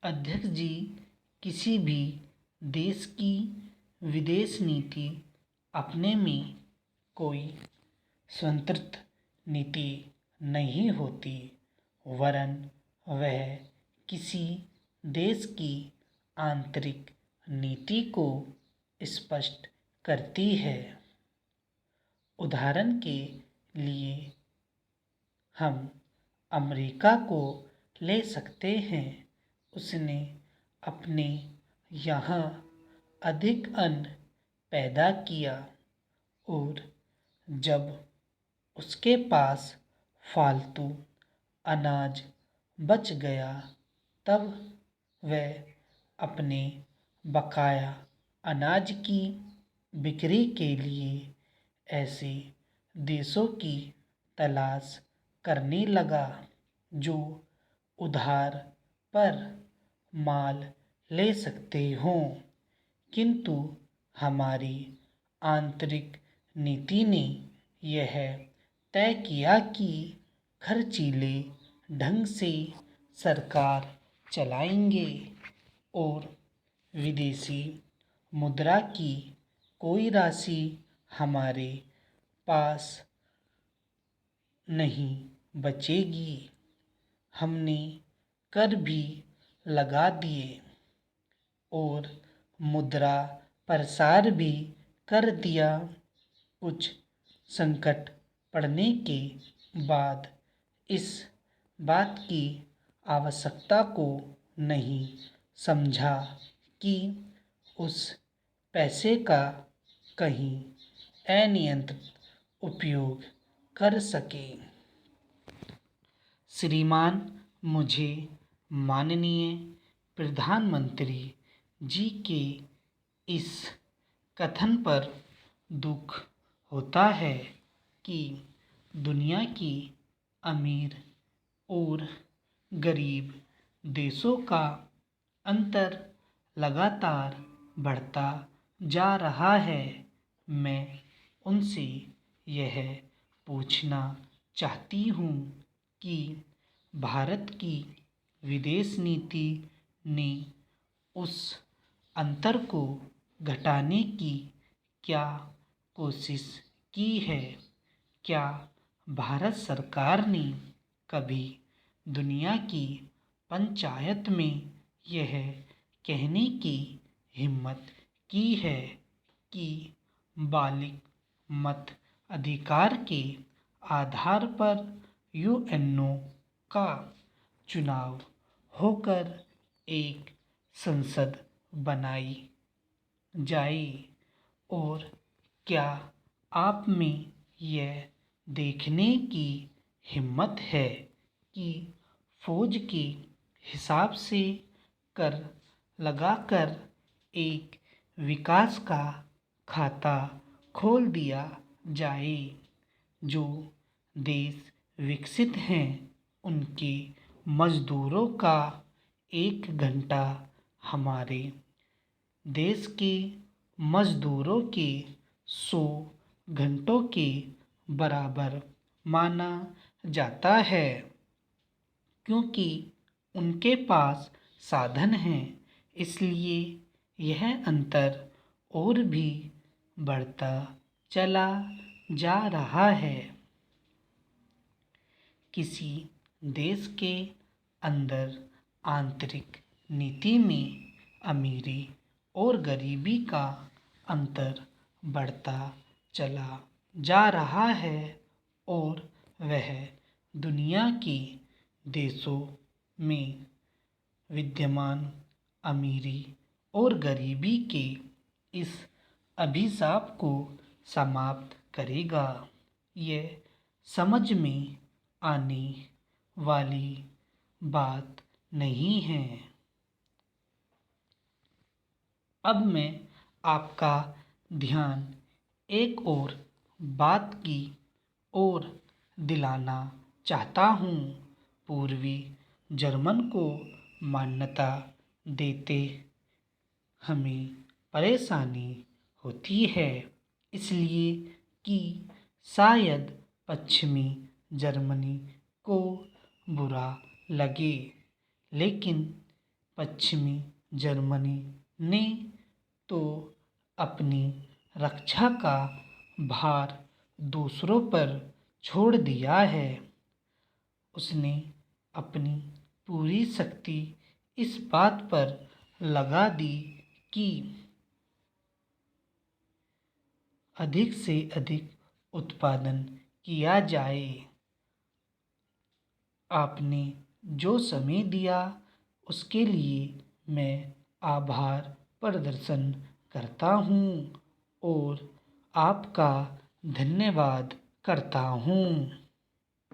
अध्यक्ष जी, किसी भी देश की विदेश नीति अपने में कोई स्वतंत्र नीति नहीं होती, वरन वह किसी देश की आंतरिक नीति को स्पष्ट करती है। उदाहरण के लिए हम अमेरिका को ले सकते हैं। उसने अपने यहाँ अधिक अन्न पैदा किया और जब उसके पास फालतू अनाज बच गया तब वह अपने बकाया अनाज की बिक्री के लिए ऐसे देशों की तलाश करने लगा जो उधार पर माल ले सकते हों। किंतु हमारी आंतरिक नीति ने यह तय किया कि खर्चीले ढंग से सरकार चलाएंगे और विदेशी मुद्रा की कोई राशि हमारे पास नहीं बचेगी। हमने कर भी लगा दिए और मुद्रा प्रसार भी कर दिया। कुछ संकट पड़ने के बाद इस बात की आवश्यकता को नहीं समझा कि उस पैसे का कहीं अनियंत्रित उपयोग कर सके। श्रीमान, मुझे माननीय प्रधानमंत्री जी के इस कथन पर दुख होता है कि दुनिया की अमीर और गरीब देशों का अंतर लगातार बढ़ता जा रहा है। मैं उनसे यह पूछना चाहती हूँ कि भारत की विदेश नीति ने उस अंतर को घटाने की क्या कोशिश की है? क्या भारत सरकार ने कभी दुनिया की पंचायत में यह कहने की हिम्मत की है कि बालिग मत अधिकार के आधार पर यूएनओ का चुनाव होकर एक संसद बनाई जाए? और क्या आप में यह देखने की हिम्मत है कि फौज के हिसाब से कर लगाकर एक विकास का खाता खोल दिया जाए? जो देश विकसित हैं उनके मजदूरों का 1 घंटा हमारे देश के मजदूरों के 100 घंटों के बराबर माना जाता है, क्योंकि उनके पास साधन हैं। इसलिए यह अंतर और भी बढ़ता चला जा रहा है। किसी देश के अंदर आंतरिक नीति में अमीरी और गरीबी का अंतर बढ़ता चला जा रहा है और वह दुनिया के देशों में विद्यमान अमीरी और गरीबी के इस अभिशाप को समाप्त करेगा। यह समझ में आने वाली बात नहीं है। अब मैं आपका ध्यान एक और बात की ओर दिलाना चाहता हूँ। पूर्वी जर्मन को मान्यता देते हमें परेशानी होती है, इसलिए कि शायद पश्चिमी जर्मनी को बुरा लगे, लेकिन पश्चिमी जर्मनी ने तो अपनी रक्षा का भार दूसरों पर छोड़ दिया है। उसने अपनी पूरी शक्ति इस बात पर लगा दी कि अधिक से अधिक उत्पादन किया जाए। आपने जो समय दिया उसके लिए मैं आभार प्रदर्शन करता हूँ और आपका धन्यवाद करता हूँ।